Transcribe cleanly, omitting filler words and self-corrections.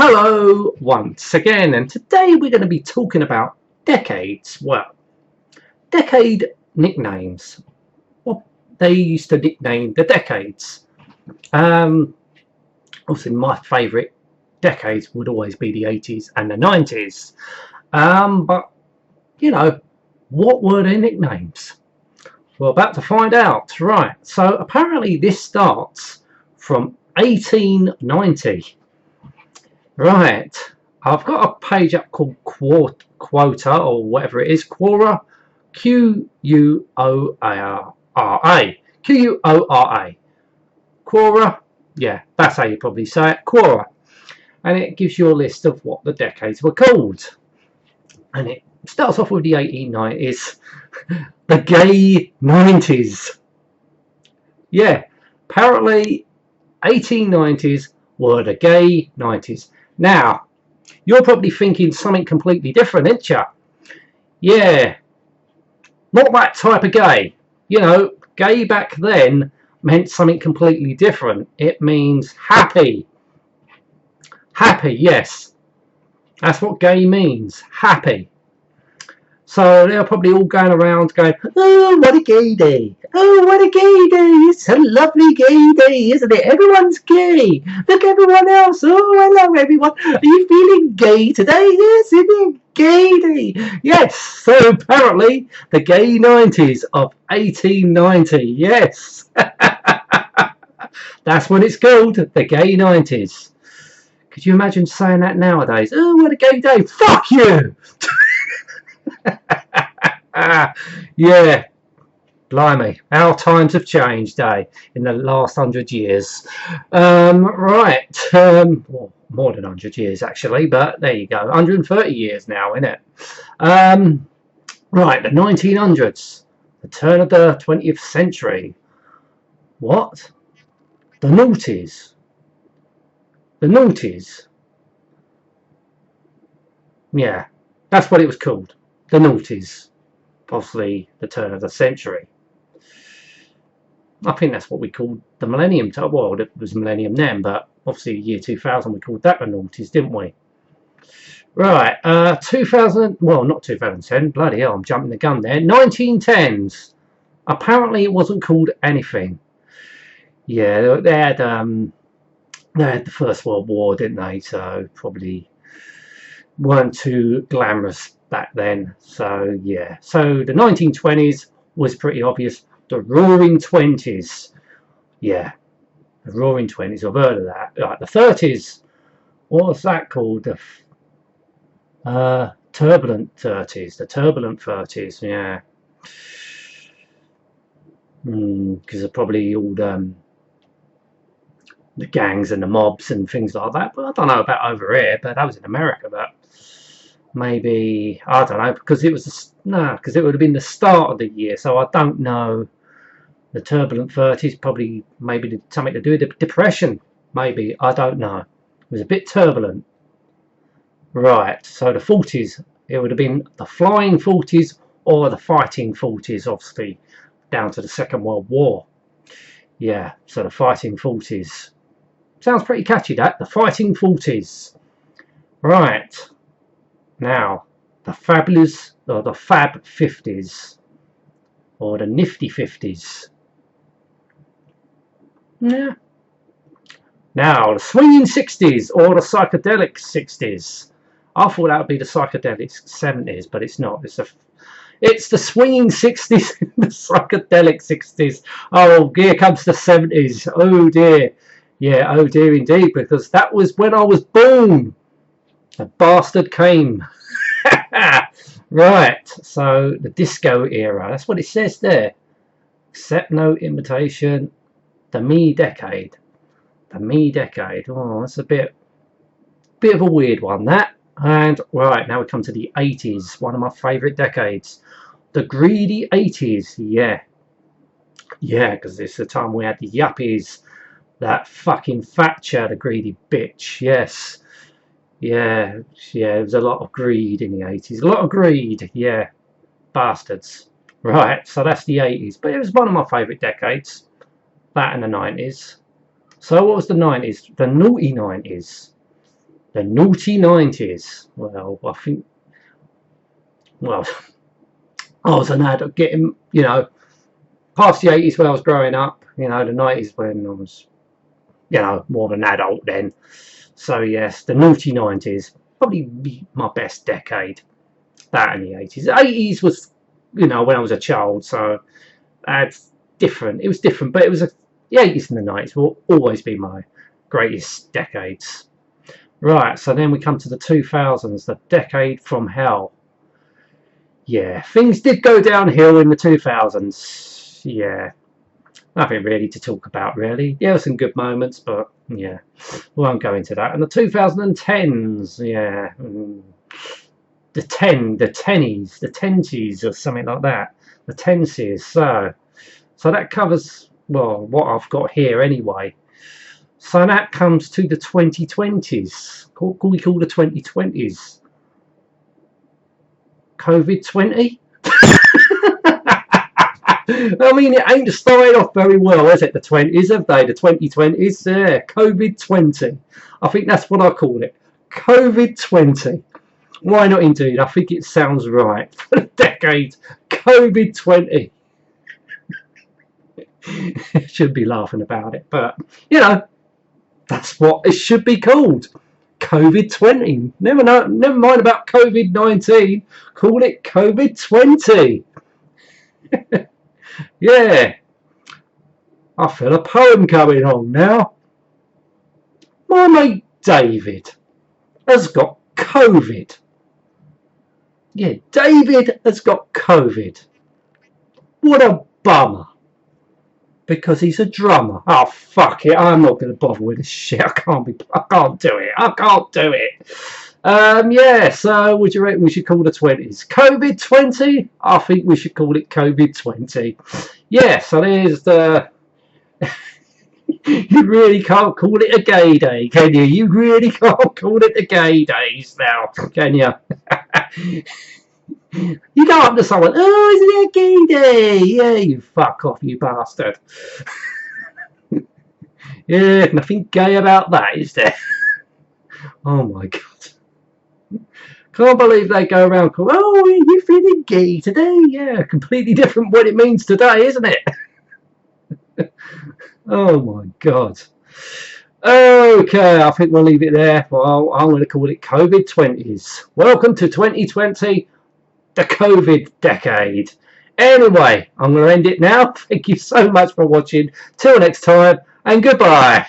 Hello once again, and today we're going to be talking about decades. Well, decade nicknames. Well, they used to nickname the decades. Obviously, my favourite decades would always be the 80s and the 90s. But, you know, what were their nicknames? We're about to find out. Right, so apparently this starts from 1890. Right, I've got a page up called Quota or whatever it is, Quora, Q-U-O-R-A, Q-U-O-R-A, Quora, yeah, that's how you probably say it, Quora, and it gives you a list of what the decades were called, and it starts off with the 1890s, the gay 90s, yeah, apparently 1890s were the gay 90s. Now, you're probably thinking something completely different, aren't you? Yeah, not that type of gay. You know, gay back then meant something completely different. It means happy. Happy, yes. That's what gay means, happy. So they're probably all going around going, oh, what a gay day. Oh, what a gay day. It's a lovely gay day, isn't it? Everyone's gay. Look, everyone else. Oh, hello, everyone. Are you feeling gay today? Yes, it is gay day. Yes, so apparently the gay 90s of 1890. Yes. That's what it's called, the gay 90s. Could you imagine saying that nowadays? Oh, what a gay day. Fuck you. Yeah, blimey, our times have changed, in the last 100 years. Right, well, more than 100 years actually, but there you go, 130 years now, isn't it? Right, the 1900s, the turn of the 20th century. What? The noughties. The noughties. Yeah, that's what it was called. The noughties, possibly the turn of the century. I think that's what we called the millennium. Well, it was millennium then, but obviously the year 2000 we called that the noughties, didn't we? Right, 2000, well, not 2010, bloody hell, I'm jumping the gun there. 1910s. Apparently it wasn't called anything. Yeah, they had the First World War, didn't they? So probably weren't too glamorous back then. So yeah, so the 1920s was pretty obvious. The Roaring 20s, yeah, the Roaring 20s. I've heard of that. Like the 30s, what was that called? The Turbulent 30s. The Turbulent 30s, yeah. Because of probably all the gangs and the mobs and things like that. But I don't know about over here. But that was in America. But maybe, I don't know, because it was because it would have been the start of the year, so I don't know. The Turbulent 30s probably maybe something to do with the depression, maybe, I don't know. It was a bit turbulent. Right, so the 40s, it would have been the Flying 40s or the Fighting 40s, obviously down to the Second World War. Yeah, so the Fighting 40s sounds pretty catchy, that, the Fighting 40s. Right. Now, the fabulous, or the Fab 50s, or the Nifty 50s. Yeah. Now, the Swinging 60s, or the Psychedelic 60s. I thought that would be the Psychedelic 70s, but it's not. It's the Swinging 60s and the Psychedelic 60s. Oh, here comes the 70s. Oh, dear. Yeah, oh, dear indeed, because that was when I was born. The bastard came. Right, so the disco era, that's what it says there. Accept no invitation. The me decade. The me decade. Oh, that's a bit of a weird one, that. And right, now we come to the 80s, one of my favourite decades. The greedy 80s, yeah. Yeah, because it's the time we had the yuppies. That fucking Thatcher, the greedy bitch, yes. Yeah, there was a lot of greed in the 80s. A lot of greed, yeah. Bastards. Right, so that's the 80s. But it was one of my favourite decades. That and the 90s. So what was the 90s? The naughty 90s. The naughty 90s. Well, I think, well, I was an adult getting, you know, past the 80s when I was growing up, you know, the 90s when I was, you know, more of an adult then. So yes, the naughty 90s, probably be my best decade. That and the 80s. The 80s was, you know, when I was a child, so that's different. It was different, but it was the 80s and the 90s will always be my greatest decades. Right, so then we come to the 2000s, the decade from hell. Yeah, things did go downhill in the 2000s. Yeah, nothing really to talk about, really. Yeah, some good moments, but yeah, we won't go into that. And the 2010s, yeah, the tensies, or something like that. The tensies. So that covers, well, what I've got here anyway. So that comes to the 2020s. What can we call the 2020s? COVID-20? I mean, it ain't started off very well, is it? The 20s, have they? The 2020s? Yeah, COVID-20. I think that's what I call it. COVID-20. Why not indeed? I think it sounds right. For the decade, COVID-20. Should be laughing about it, but, you know, that's what it should be called. COVID-20. Never mind about COVID-19. Call it COVID-20. Yeah. I feel a poem coming on now. My mate David has got COVID. Yeah, David has got COVID. What a bummer. Because he's a drummer. Oh, fuck it. I'm not going to bother with this shit. I can't do it. Yeah, so would you reckon we should call the 20s COVID-20? I think we should call it COVID-20. Yeah, so there's the... You really can't call it a gay day, can you? You really can't call it a gay days now, can you? You go up to someone, oh, isn't it a gay day? Yeah, you fuck off, you bastard. Yeah, nothing gay about that, is there? Oh my god. Can't believe they go around calling, oh, you're feeling gay today? Yeah, completely different what it means today, isn't it? Oh my god. Okay, I think we'll leave it there. Well, I'm going to call it COVID-20s. Welcome to 2020, the COVID decade. Anyway, I'm going to end it now. Thank you so much for watching. Till next time, and goodbye.